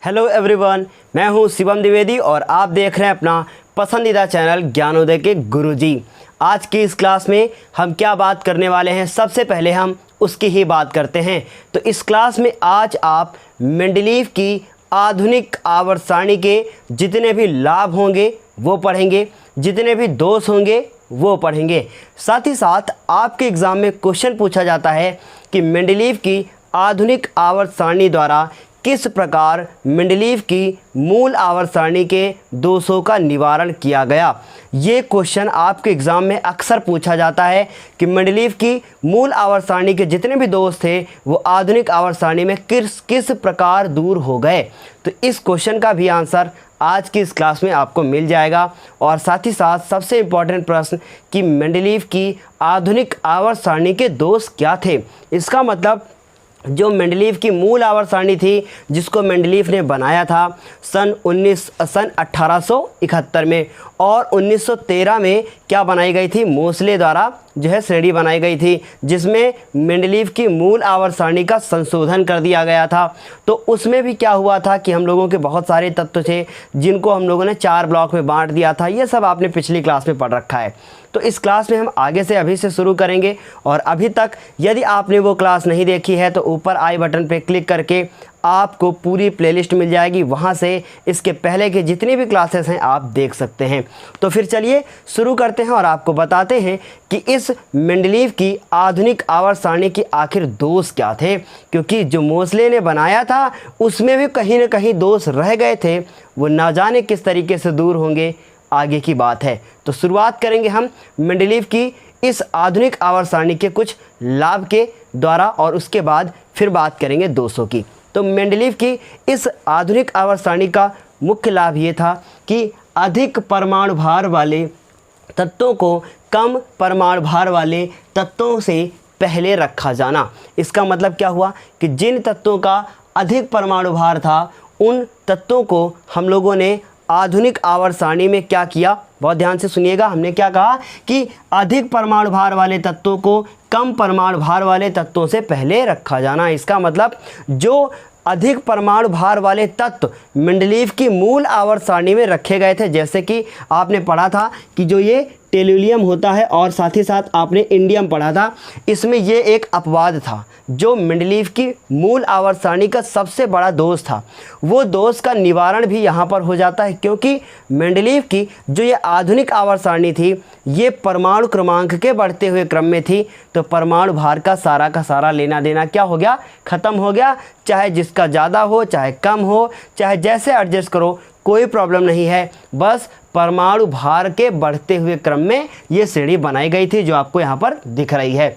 Hello everyone, मैं हूं शिवम द्विवेदी और आप देख रहे हैं अपना पसंदीदा चैनल ज्ञानोदय के गुरुजी। आज की इस क्लास में हम क्या बात करने वाले हैं, सबसे पहले हम उसकी ही बात करते हैं। तो इस क्लास में आज आप मेंडलीव की आधुनिक आवर्त सारणी के जितने भी लाभ होंगे वो पढ़ेंगे, जितने भी दोष होंगे वो पढ़ेंगे। साथ ही साथ आपके एग्ज़ाम में क्वेश्चन पूछा जाता है कि मेंडलीव की आधुनिक आवर्त सारणी द्वारा किस प्रकार मेंडलीव की मूल आवर्त सारणी के दोषों का निवारण किया गया। ये क्वेश्चन आपके एग्ज़ाम में अक्सर पूछा जाता है कि मेंडलीव की मूल आवर्त सारणी के जितने भी दोष थे वो आधुनिक आवर्त सारणी में किस प्रकार दूर हो गए। तो इस क्वेश्चन का भी आंसर आज की इस क्लास में आपको मिल जाएगा। और साथ ही साथ सबसे इम्पॉर्टेंट प्रश्न कि मेंडलीव की आधुनिक आवर्त सारणी के दोष क्या थे। इसका मतलब जो मेंडलीव की मूल आवर्त सारणी थी जिसको मेंडलीव ने बनाया था सन 1871 में, और 1913 में क्या बनाई गई थी, मोसले द्वारा जो है श्रेणी बनाई गई थी जिसमें मेंडलीव की मूल आवर्त सारणी का संशोधन कर दिया गया था। तो उसमें भी क्या हुआ था कि हम लोगों के बहुत सारे तत्व थे जिनको हम लोगों ने 4 ब्लॉक में बांट दिया था। ये सब आपने पिछली क्लास में पढ़ रखा है। तो इस क्लास में हम आगे से अभी से शुरू करेंगे। और अभी तक यदि आपने वो क्लास नहीं देखी है तो ऊपर आई बटन पे क्लिक करके आपको पूरी प्लेलिस्ट मिल जाएगी, वहाँ से इसके पहले के जितनी भी क्लासेस हैं आप देख सकते हैं। तो फिर चलिए शुरू करते हैं और आपको बताते हैं कि इस मेंडलीव की आधुनिक आवर्त सारणी के आखिर दोष क्या थे, क्योंकि जो मोसले ने बनाया था उसमें भी कहीं ना कहीं दोष रह गए थे। वो ना जाने किस तरीके से दूर होंगे, आगे की बात है। तो शुरुआत करेंगे हम मेंडलीव की इस आधुनिक आवर्त सारणी के कुछ लाभ के द्वारा और उसके बाद फिर बात करेंगे दोषों की। तो मेंडलीव की इस आधुनिक आवर्त सारणी का मुख्य लाभ ये था कि अधिक परमाणु भार वाले तत्वों को कम परमाणु भार वाले तत्वों से पहले रखा जाना। इसका मतलब क्या हुआ कि जिन तत्वों का अधिक परमाणु भार था उन तत्वों को हम लोगों ने आधुनिक आवर्त सारणी में क्या किया, बहुत ध्यान से सुनिएगा। हमने क्या कहा कि अधिक परमाणु भार वाले तत्वों को कम परमाणु भार वाले तत्वों से पहले रखा जाना। इसका मतलब जो अधिक परमाणु भार वाले तत्व मेंडलीव की मूल आवर्त सारणी में रखे गए थे, जैसे कि आपने पढ़ा था कि जो ये टेलुरियम होता है और साथ ही साथ आपने इंडियम पढ़ा था, इसमें ये एक अपवाद था जो मेंडलीव की मूल आवर्त सारणी का सबसे बड़ा दोष था। वो दोष का निवारण भी यहाँ पर हो जाता है, क्योंकि मेंडलीव की जो ये आधुनिक आवर्त सारणी थी ये परमाणु क्रमांक के बढ़ते हुए क्रम में थी। तो परमाणु भार का सारा लेना देना क्या हो गया, ख़त्म हो गया। चाहे जिसका ज़्यादा हो चाहे कम हो, चाहे जैसे एडजस्ट करो, कोई प्रॉब्लम नहीं है। बस परमाणु भार के बढ़ते हुए क्रम में ये श्रेणी बनाई गई थी जो आपको यहाँ पर दिख रही है।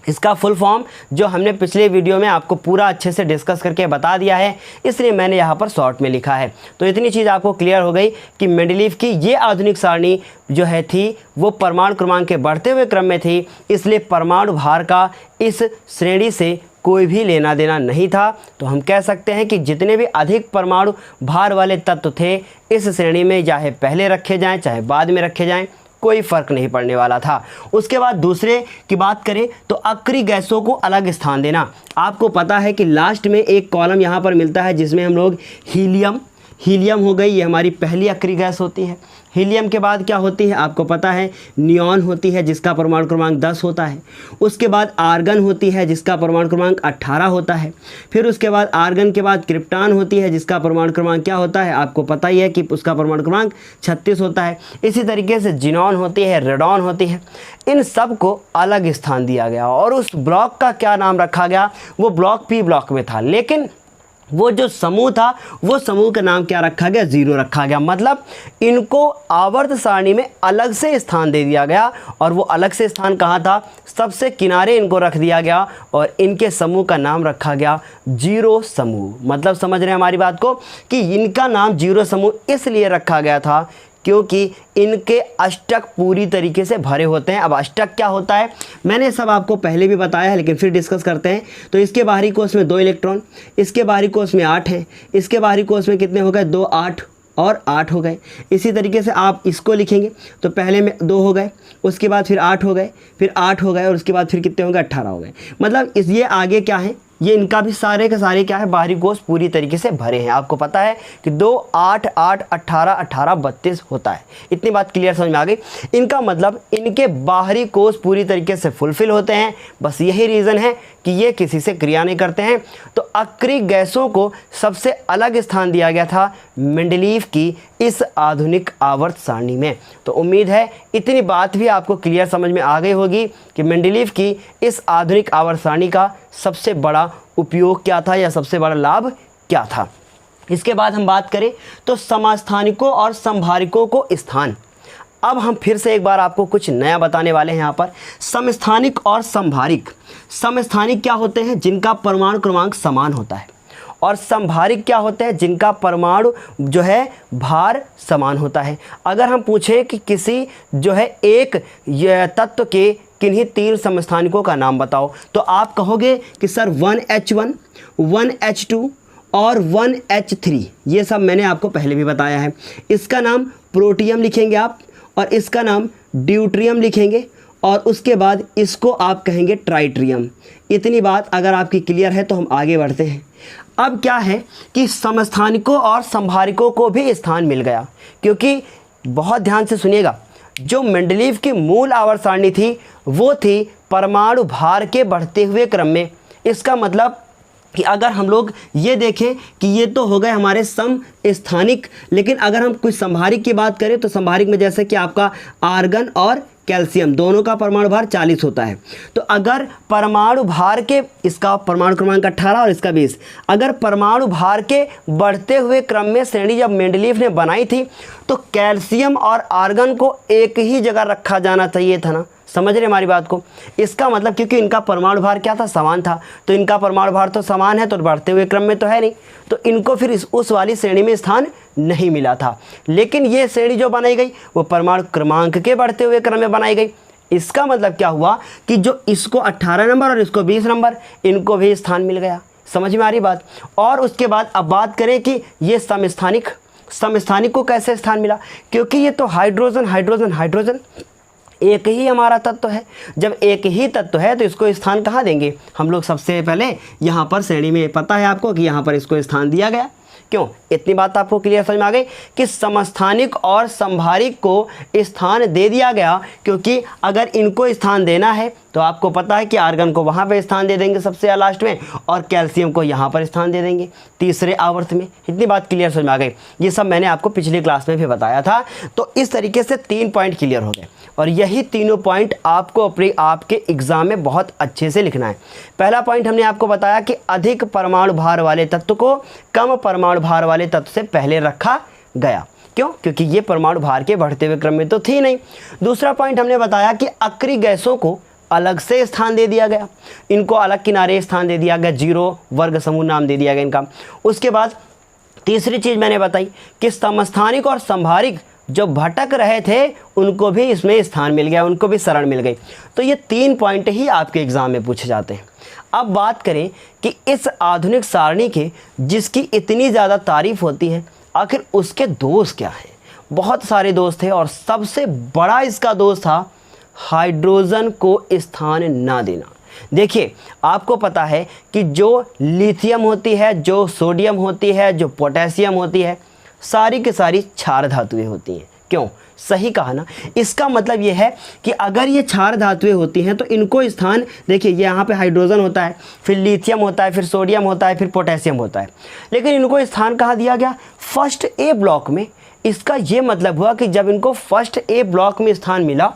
इसका फुल फॉर्म जो हमने पिछले वीडियो में आपको पूरा अच्छे से डिस्कस करके बता दिया है, इसलिए मैंने यहाँ पर शॉर्ट में लिखा है। तो इतनी चीज़ आपको क्लियर हो गई कि मेंडलीव की ये आधुनिक सारणी जो है थी वो परमाणु क्रमांक के बढ़ते हुए क्रम में थी, इसलिए परमाणु भार का इस श्रेणी से कोई भी लेना देना नहीं था। तो हम कह सकते हैं कि जितने भी अधिक परमाणु भार वाले तत्व थे इस श्रेणी में चाहे पहले रखे जाएं चाहे बाद में रखे जाएं, कोई फ़र्क नहीं पड़ने वाला था। उसके बाद दूसरे की बात करें तो अक्रिय गैसों को अलग स्थान देना। आपको पता है कि लास्ट में एक कॉलम यहाँ पर मिलता है जिसमें हम लोग हीलियम हो गई, ये हमारी पहली अक्रिय गैस होती है। हीलियम के बाद क्या होती है आपको पता है, नियॉन होती है जिसका परमाणु क्रमांक 10 होता है। उसके बाद आर्गन होती है जिसका परमाणु क्रमांक 18 होता है। फिर उसके बाद आर्गन के बाद क्रिप्टॉन होती है जिसका परमाणु क्रमांक क्या होता है, आपको पता ही है कि उसका परमाणु क्रमांक 36 होता है। इसी तरीके से जिनॉन होती है, रेडॉन होती है। इन सब को अलग स्थान दिया गया और उस ब्लॉक का क्या नाम रखा गया, वो ब्लॉक पी ब्लॉक में था, लेकिन वो जो समूह था वो समूह का नाम क्या रखा गया, 0 रखा गया। मतलब इनको आवर्त सारणी में अलग से स्थान दे दिया गया और वो अलग से स्थान कहाँ था, सबसे किनारे इनको रख दिया गया और इनके समूह का नाम रखा गया 0 समूह। मतलब समझ रहे हैं हमारी बात को कि इनका नाम 0 समूह इसलिए रखा गया था क्योंकि इनके अष्टक पूरी तरीके से भरे होते हैं। अब अष्टक क्या होता है मैंने सब आपको पहले भी बताया है, लेकिन फिर डिस्कस करते हैं। तो इसके बाहरी कोष में 2 इलेक्ट्रॉन, इसके बाहरी कोष में 8 हैं, इसके बाहरी कोष में कितने हो गए, 2 8 और 8 हो गए। इसी तरीके से आप इसको लिखेंगे तो पहले में 2 हो गए, उसके बाद फिर 8 हो गए, फिर 8 हो गए और उसके बाद फिर कितने हो गए, 18 हो गए। मतलब इस ये आगे क्या है, ये इनका भी सारे के सारे क्या है, बाहरी कोष पूरी तरीके से भरे हैं। आपको पता है कि 2, 8, 8, 18, 18, 32 होता है। इतनी बात क्लियर समझ में आ गई। इनका मतलब इनके बाहरी कोष पूरी तरीके से फुलफिल होते हैं, बस यही रीज़न है कि ये किसी से क्रिया नहीं करते हैं। तो अक्रिय गैसों को सबसे अलग स्थान दिया गया था मेंडलीव की इस आधुनिक आवर्त सारणी में। तो उम्मीद है इतनी बात भी आपको क्लियर समझ में आ गई होगी कि मेंडलीव की इस आधुनिक आवर्त सारणी का सबसे बड़ा उपयोग क्या था या सबसे बड़ा लाभ क्या था। इसके बाद हम बात करें तो समस्थानिकों और संभारिकों को स्थान। अब हम फिर से एक बार आपको कुछ नया बताने वाले हैं यहाँ पर। समस्थानिक और संभारिक। समस्थानिक क्या होते हैं, जिनका परमाणु क्रमांक समान होता है, और संभारिक क्या होते हैं, जिनका परमाणु जो है भार समान होता है। अगर हम पूछें कि किसी जो है एक तत्व के किन्हीं 3 समस्थानिकों का नाम बताओ, तो आप कहोगे कि सर 1H1, 1H2 और 1H3। ये सब मैंने आपको पहले भी बताया है। इसका नाम प्रोटियम लिखेंगे आप, और इसका नाम ड्यूट्रियम लिखेंगे, और उसके बाद इसको आप कहेंगे ट्राइट्रियम। इतनी बात अगर आपकी क्लियर है तो हम आगे बढ़ते हैं। अब क्या है कि समस्थानिकों और संभारिकों को भी स्थान मिल गया, क्योंकि बहुत ध्यान से सुनिएगा, जो मेंडलीव की मूल आवर्त सारणी थी वो थी परमाणु भार के बढ़ते हुए क्रम में। इसका मतलब कि अगर हम लोग ये देखें कि ये तो हो गए हमारे समस्थानिक, लेकिन अगर हम कुछ संभारिक की बात करें तो संभारिक में जैसे कि आपका आर्गन और कैल्शियम दोनों का परमाणु भार 40 होता है। तो अगर परमाणु भार के, इसका परमाणु क्रमांक 18 और इसका 20, अगर परमाणु भार के बढ़ते हुए क्रम में श्रेणी जब मेंडलीव ने बनाई थी तो कैल्शियम और आर्गन को एक ही जगह रखा जाना चाहिए था ना। समझ रहे हमारी बात को। इसका मतलब क्योंकि इनका परमाणु भार क्या था, समान था, तो इनका परमाणु भार तो समान है, तो बढ़ते हुए क्रम में तो है नहीं, तो इनको फिर उस वाली श्रेणी में स्थान नहीं मिला था। लेकिन ये श्रेणी जो बनाई गई वो परमाणु क्रमांक के बढ़ते हुए क्रम में बनाई गई। इसका मतलब क्या हुआ कि जो इसको 18 नंबर और इसको 20 नंबर, इनको भी स्थान मिल गया। समझ में आ रही बात। और उसके बाद अब बात करें कि ये समस्थानिक को कैसे स्थान मिला, क्योंकि ये तो हाइड्रोजन हाइड्रोजन हाइड्रोजन एक ही हमारा तत्व है। जब एक ही तत्व है तो इसको स्थान कहाँ देंगे हम लोग। सबसे पहले यहाँ पर श्रेणी में पता है आपको कि यहाँ पर इसको स्थान दिया गया। क्यों, इतनी बात आपको क्लियर समझ में आ गई कि समस्थानिक और संभारिक को स्थान दे दिया गया, क्योंकि अगर इनको स्थान देना है तो आपको पता है कि आर्गन को वहाँ पे स्थान दे देंगे सबसे लास्ट में, और कैल्शियम को यहाँ पर स्थान दे देंगे तीसरे आवर्त में। इतनी बात क्लियर समझ में आ गई। ये सब मैंने आपको पिछली क्लास में भी बताया था। तो इस तरीके से 3 पॉइंट क्लियर हो गए, और यही तीनों पॉइंट आपको आपके एग्जाम में बहुत अच्छे से लिखना है। पहला पॉइंट हमने आपको बताया कि अधिक परमाणु भार वाले तत्व को कम परमाणु भार वाले तत्व से पहले रखा गया। क्यों, क्योंकि ये परमाणु भार के बढ़ते हुए क्रम में तो थी नहीं। दूसरा पॉइंट हमने बताया कि अक्रिय गैसों को अलग से स्थान दे दिया गया, इनको अलग किनारे स्थान दे दिया गया, 0 वर्ग समूह नाम दे दिया गया इनका। उसके बाद तीसरी चीज़ मैंने बताई कि समस्थानिक और संभारिक जो भटक रहे थे उनको भी इसमें स्थान मिल गया, उनको भी शरण मिल गई। तो ये 3 पॉइंट ही आपके एग्जाम में पूछे जाते हैं। अब बात करें कि इस आधुनिक सारणी के जिसकी इतनी ज़्यादा तारीफ होती है, आखिर उसके दोष क्या हैं। बहुत सारे दोष थे, और सबसे बड़ा इसका दोष था हाइड्रोजन को स्थान ना देना। देखिए, आपको पता है कि जो लिथियम होती है, जो सोडियम होती है, जो पोटेशियम होती है, सारी की सारी क्षार धातुएं होती हैं। क्यों, सही कहा ना। इसका मतलब ये है कि अगर ये क्षार धातुएं होती हैं तो इनको स्थान, देखिए यहाँ पे हाइड्रोजन होता है, फिर लिथियम होता है, फिर सोडियम होता है, फिर पोटेशियम होता है, लेकिन इनको स्थान कहाँ दिया गया, फर्स्ट ए ब्लॉक में। इसका ये मतलब हुआ कि जब इनको फर्स्ट ए ब्लॉक में स्थान मिला,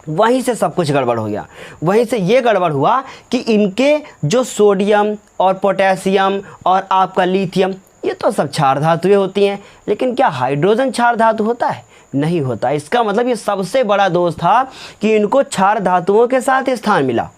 वहीं से सब कुछ गड़बड़ हो गया। वहीं से ये गड़बड़ हुआ कि इनके जो सोडियम और पोटेशियम और आपका लिथियम, ये तो सब क्षार धातुएं होती हैं, लेकिन क्या हाइड्रोजन क्षार धातु होता है? नहीं होता। इसका मतलब ये सबसे बड़ा दोष था कि इनको क्षार धातुओं के साथ स्थान मिला,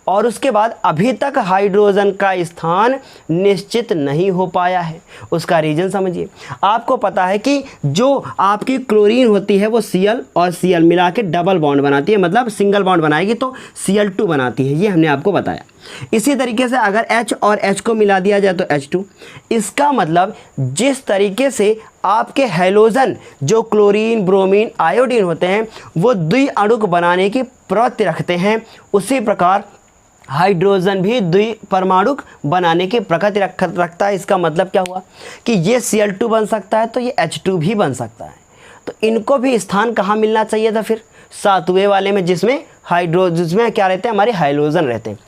और उसके बाद अभी तक हाइड्रोजन का स्थान निश्चित नहीं हो पाया है। उसका रीज़न समझिए। आपको पता है कि जो आपकी क्लोरीन होती है वो Cl और Cl मिला के डबल बॉन्ड बनाती है, मतलब सिंगल बॉन्ड बनाएगी तो Cl2 बनाती है, ये हमने आपको बताया। इसी तरीके से अगर H और H को मिला दिया जाए तो H2। इसका मतलब जिस तरीके से आपके हैलोजन जो क्लोरीन, ब्रोमीन, आयोडीन होते हैं वो द्विअणुक बनाने की प्रवृत्ति रखते हैं, उसी प्रकार हाइड्रोजन भी द्विपरमाणुक बनाने की प्रकृति रखता है। इसका मतलब क्या हुआ कि ये Cl2 बन सकता है तो ये H2 भी बन सकता है। तो इनको भी स्थान कहाँ मिलना चाहिए था फिर? सातवें वाले में, जिसमें क्या रहते हैं, हमारे हाइड्रोजन रहते हैं।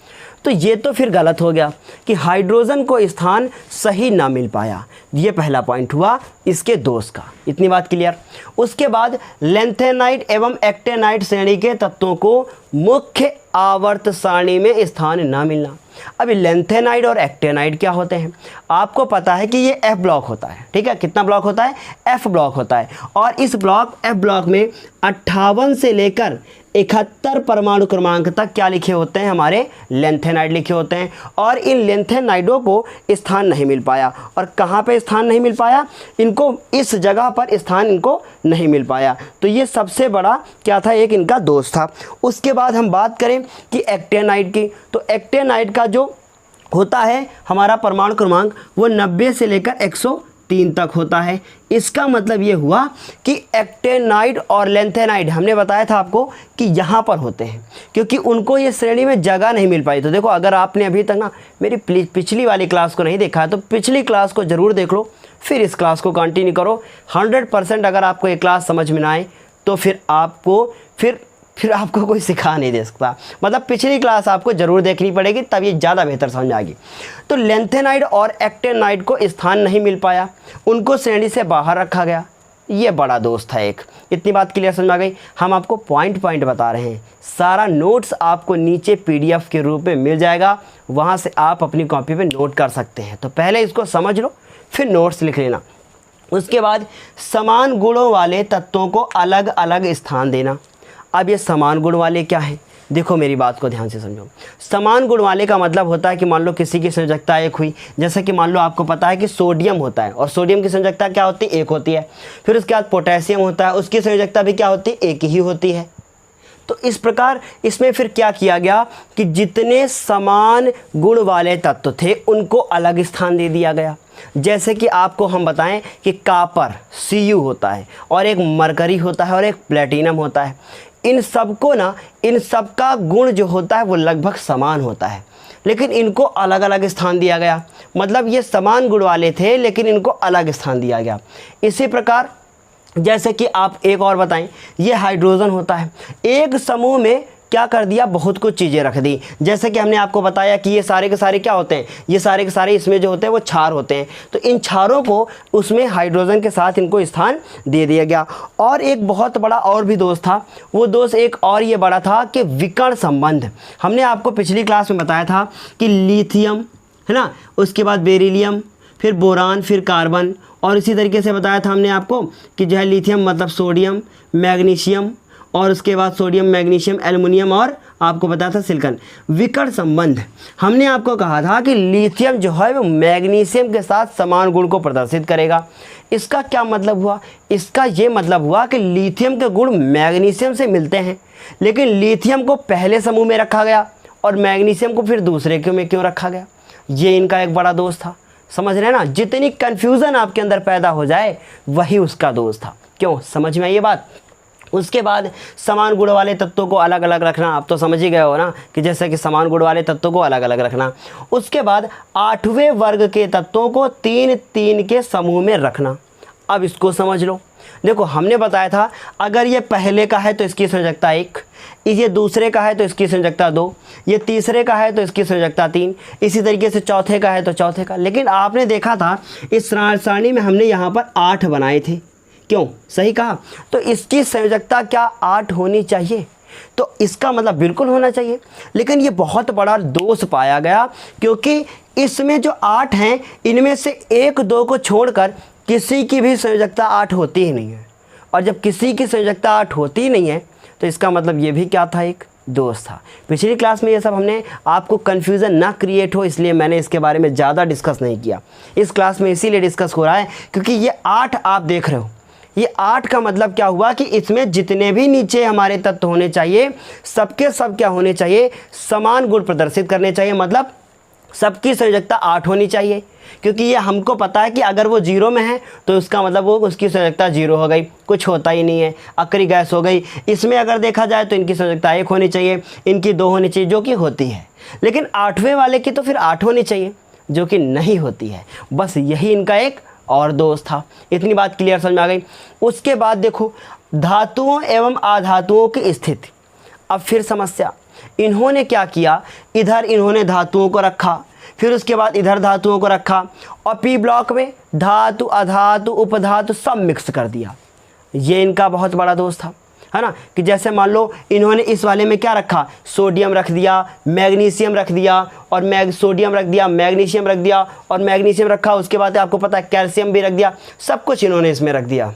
तो ये तो फिर गलत हो गया कि हाइड्रोजन को स्थान सही ना मिल पाया। ये पहला पॉइंट हुआ इसके दोष का। इतनी बात क्लियर। उसके बाद लैंथेनाइड एवं एक्टेनाइड श्रेणी के तत्वों को मुख्य आवर्त सारणी में स्थान ना मिलना। अभी लैंथेनाइड और एक्टेनाइड क्या होते हैं? आपको पता है कि ये F ब्लॉक होता है, ठीक है। कितना ब्लॉक होता है? F ब्लॉक होता है। और इस F ब्लॉक में 58 से लेकर 71 परमाणु क्रमांक तक क्या लिखे होते हैं? हमारे लैंथेनाइड लिखे होते हैं। और इन लैंथेनाइडों को स्थान नहीं मिल पाया। और कहाँ पे स्थान नहीं मिल पाया? इनको इस जगह पर स्थान इनको नहीं मिल पाया। तो ये सबसे बड़ा क्या था? एक इनका दोष था। उसके बाद हम बात करें कि एक्टेनाइड की, तो एक्टेनाइड का जो होता है हमारा परमाणु क्रमांक वो 90 से लेकर 103 तक होता है। इसका मतलब ये हुआ कि एक्टेनाइड और लैंथेनाइड हमने बताया था आपको कि यहाँ पर होते हैं, क्योंकि उनको ये श्रेणी में जगह नहीं मिल पाई। तो देखो, अगर आपने अभी तक ना मेरी पिछली वाली क्लास को नहीं देखा है तो पिछली क्लास को ज़रूर देख लो, फिर इस क्लास को कंटिन्यू करो। 100% अगर आपको ये क्लास समझ में ना आए तो फिर आपको कोई सिखा नहीं दे सकता। मतलब पिछली क्लास आपको ज़रूर देखनी पड़ेगी, तब ये ज़्यादा बेहतर समझ आएगी। तो लैंथेनाइड और एक्टेनाइड को स्थान नहीं मिल पाया, उनको श्रेणी से बाहर रखा गया। ये बड़ा दोष था एक। इतनी बात क्लियर समझ आ गई? हम आपको पॉइंट बता रहे हैं। सारा नोट्स आपको नीचे PDF के रूप में मिल जाएगा, वहाँ से आप अपनी कॉपी पे नोट कर सकते हैं। तो पहले इसको समझ लो, फिर नोट्स लिख लेना। उसके बाद समान गुणों वाले तत्वों को अलग अलग स्थान देना। अब ये समान गुण वाले क्या है? देखो, मेरी बात को ध्यान से समझो। समान गुण वाले का मतलब होता है कि मान लो किसी की संयोजकता एक हुई, जैसे कि मान लो आपको पता है कि सोडियम होता है और सोडियम की संयोजकता क्या होती है? एक होती है। फिर उसके बाद पोटेशियम होता है, उसकी संयोजकता भी क्या होती है? एक ही होती है। तो इस प्रकार इसमें फिर क्या किया गया कि जितने समान गुण वाले तत्व थे उनको अलग स्थान दे दिया गया। जैसे कि आपको हम बताएं कि कॉपर Cu होता है और एक मरकरी होता है और एक प्लेटिनम होता है। इन सबका गुण जो होता है वो लगभग समान होता है, लेकिन इनको अलग अलग स्थान दिया गया। मतलब ये समान गुण वाले थे लेकिन इनको अलग स्थान दिया गया। इसी प्रकार जैसे कि आप एक और बताएं, ये हाइड्रोजन होता है। एक समूह में क्या कर दिया? बहुत कुछ चीज़ें रख दी। जैसे कि हमने आपको बताया कि ये सारे के सारे क्या होते हैं? ये सारे के सारे इसमें जो होते हैं वो क्षार होते हैं। तो इन क्षारों को उसमें हाइड्रोजन के साथ इनको स्थान दे दिया गया। और एक बहुत बड़ा और भी दोष था। वो दोष एक और ये बड़ा था कि विकर्ण संबंध। हमने आपको पिछली क्लास में बताया था कि लिथियम है ना, उसके बाद बेरिलियम, फिर बोरान, फिर कार्बन, और इसी तरीके से बताया था हमने आपको कि जो है लिथियम मतलब सोडियम, मैग्नीशियम, और उसके बाद सोडियम, मैग्नीशियम, एल्युमिनियम, और आपको बताया था सिलिकॉन। विकर्ण संबंध हमने आपको कहा था कि लिथियम जो है वो मैग्नीशियम के साथ समान गुण को प्रदर्शित करेगा। इसका क्या मतलब हुआ? इसका ये मतलब हुआ कि लिथियम के गुण मैग्नीशियम से मिलते हैं, लेकिन लिथियम को पहले समूह में रखा गया और मैग्नीशियम को फिर दूसरे में क्यों रखा गया? ये इनका एक बड़ा दोष था। समझ रहे हैं ना? जितनी कन्फ्यूज़न आपके अंदर पैदा हो जाए वही उसका दोष था। क्यों? समझ में आई ये बात? उसके बाद समान गुण वाले तत्वों को अलग अलग रखना। आप तो समझ ही गए हो ना कि जैसे कि समान गुण वाले तत्वों को अलग अलग रखना। उसके बाद 8वें वर्ग के तत्वों को 3-3 के समूह में रखना। अब इसको समझ लो। देखो, हमने बताया था अगर ये पहले का है तो इसकी संयोजकता 1, ये दूसरे का है तो इसकी संयोजकता 2, ये तीसरे का है तो इसकी संयोजकता 3, इसी तरीके से चौथे का है तो चौथे का। लेकिन आपने देखा था इस सारणी में हमने यहाँ पर 8 बनाए थे। क्यों? सही कहा। तो इसकी संयोजकता क्या 8 होनी चाहिए? तो इसका मतलब बिल्कुल होना चाहिए। लेकिन ये बहुत बड़ा दोष पाया गया, क्योंकि इसमें जो 8 हैं इनमें से 1-2 को छोड़कर किसी की भी संयोजकता 8 होती ही नहीं है। और जब किसी की संयोजकता 8 होती ही नहीं है तो इसका मतलब ये भी क्या था? एक दोष था। पिछली क्लास में ये सब हमने आपको कन्फ्यूज़न ना क्रिएट हो इसलिए मैंने इसके बारे में ज़्यादा डिस्कस नहीं किया। इस क्लास में इसीलिए डिस्कस हो रहा है क्योंकि ये 8 आप देख रहे हो। ये 8 का मतलब क्या हुआ कि इसमें जितने भी नीचे हमारे तत्व होने चाहिए सबके सब क्या होने चाहिए? समान गुण प्रदर्शित करने चाहिए। मतलब सबकी संयोजकता 8 होनी चाहिए, क्योंकि ये हमको पता है कि अगर वो 0 में है तो उसका मतलब वो उसकी संयोजकता 0 हो गई, कुछ होता ही नहीं है, अकरी गैस हो गई। इसमें अगर देखा जाए तो इनकी संयोजकता 1 होनी चाहिए, इनकी 2 होनी चाहिए, जो कि होती है। लेकिन 8वें वाले की तो फिर 8 होनी चाहिए, जो कि नहीं होती है। बस यही इनका एक और दोष था। इतनी बात क्लियर समझ में आ गई। उसके बाद देखो धातुओं एवं अधातुओं की स्थिति। अब फिर समस्या, इन्होंने क्या किया, इधर इन्होंने धातुओं को रखा, फिर उसके बाद इधर धातुओं को रखा, और पी ब्लॉक में धातु अधातु उपधातु सब मिक्स कर दिया। ये इनका बहुत बड़ा दोष था, है ना, कि जैसे मान लो इन्होंने इस वाले में क्या रखा, सोडियम रख दिया, मैग्नीशियम रख दिया, और सोडियम रख दिया, मैग्नीशियम रख दिया, और मैग्नीशियम रखा, उसके बाद आपको पता है कैल्शियम भी रख दिया, सब कुछ इन्होंने इसमें रख दिया।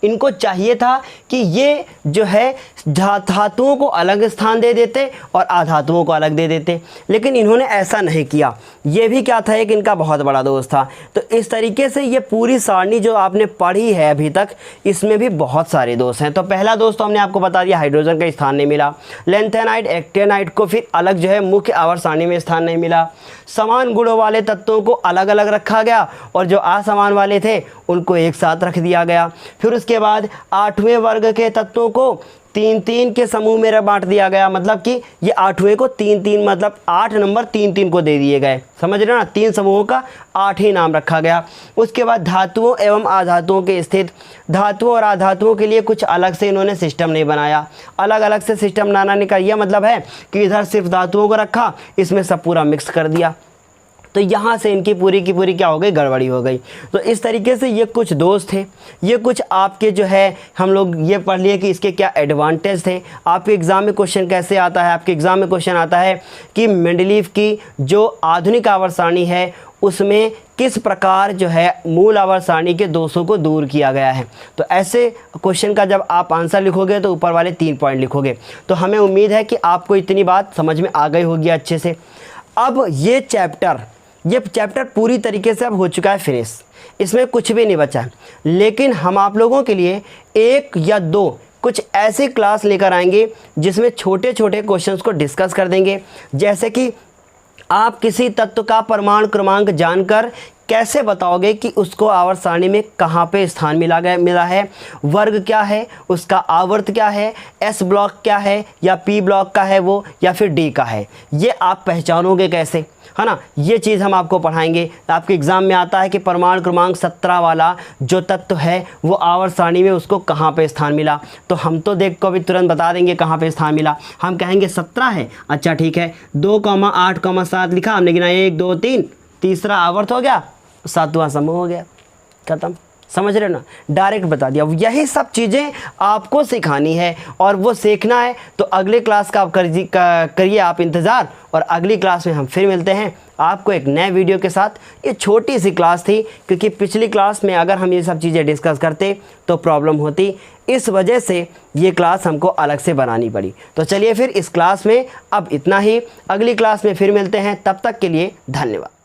इनको चाहिए था कि ये जो है धातुओं को अलग स्थान दे देते और अधातुओं को अलग दे देते, लेकिन इन्होंने ऐसा नहीं किया। ये भी क्या था, एक इनका बहुत बड़ा दोष था। तो इस तरीके से ये पूरी सारणी जो आपने पढ़ी है अभी तक, इसमें भी बहुत सारे दोष हैं। तो पहला दोष तो हमने आपको बता दिया, हाइड्रोजन का स्थान नहीं मिला। लेंथेनाइड एक्टेनाइड को फिर अलग जो है मुख्य आवर्त सारणी में स्थान नहीं मिला। समान गुणों वाले तत्वों को अलग अलग रखा गया और जो असमान वाले थे उनको एक साथ रख दिया गया। फिर उसके बाद 8वें वर्ग के तत्वों को 3-3 के समूह में बांट दिया गया, मतलब कि ये 8वें को 3-3 मतलब 8 नंबर 3-3 को दे दिए गए, समझ रहे हो ना, 3 समूहों का 8 ही नाम रखा गया। उसके बाद धातुओं एवं अधातुओं के स्थित, धातुओं और अधातुओं के लिए कुछ अलग से इन्होंने सिस्टम नहीं बनाया। अलग अलग से सिस्टम बनाने का यह मतलब है कि इधर सिर्फ धातुओं को रखा, इसमें सब पूरा मिक्स कर दिया, तो यहाँ से इनकी पूरी की पूरी क्या हो गई, गड़बड़ी हो गई। तो इस तरीके से ये कुछ दोष थे, ये कुछ आपके जो है हम लोग ये पढ़ लिए कि इसके क्या एडवांटेज थे। आपके एग्ज़ाम में क्वेश्चन कैसे आता है, आपके एग्ज़ाम में क्वेश्चन आता है कि मेंडलीव की जो आधुनिक आवर्त सारणी है उसमें किस प्रकार जो है मूल आवर्त सारणी के दोषों को दूर किया गया है। तो ऐसे क्वेश्चन का जब आप आंसर लिखोगे तो ऊपर वाले 3 पॉइंट लिखोगे। तो हमें उम्मीद है कि आपको इतनी बात समझ में आ गई होगी अच्छे से। अब ये चैप्टर पूरी तरीके से अब हो चुका है फिनिश, इसमें कुछ भी नहीं बचा है। लेकिन हम आप लोगों के लिए 1 या 2 कुछ ऐसी क्लास लेकर आएंगे जिसमें छोटे छोटे क्वेश्चंस को डिस्कस कर देंगे। जैसे कि आप किसी तत्व का परमाणु क्रमांक जानकर कैसे बताओगे कि उसको आवर्त सारणी में कहाँ पे स्थान मिला है, वर्ग क्या है, उसका आवर्त क्या है, एस ब्लॉक क्या है, या पी ब्लॉक का है वो, या फिर डी का है, ये आप पहचानोगे कैसे, है ना। ये चीज़ हम आपको पढ़ाएंगे। आपके एग्ज़ाम में आता है कि परमाणु क्रमांक 17 वाला जो तत्व है वो आवर्त सारणी में उसको कहाँ पे स्थान मिला, तो हम तो देख को भी तुरंत बता देंगे कहाँ पे स्थान मिला। हम कहेंगे 17 है, अच्छा ठीक है, 2,8,7 लिखा हमने, गिना 1 2 3, तीसरा आवर्त हो गया, 7वां समूह हो गया, खत्म। समझ रहे हो ना, डायरेक्ट बता दिया। यही सब चीज़ें आपको सिखानी है और वो सीखना है तो अगले क्लास का आप करिए आप इंतज़ार, और अगली क्लास में हम फिर मिलते हैं आपको एक नए वीडियो के साथ। ये छोटी सी क्लास थी क्योंकि पिछली क्लास में अगर हम ये सब चीज़ें डिस्कस करते तो प्रॉब्लम होती, इस वजह से ये क्लास हमको अलग से बनानी पड़ी। तो चलिए फिर इस क्लास में अब इतना ही, अगली क्लास में फिर मिलते हैं, तब तक के लिए धन्यवाद।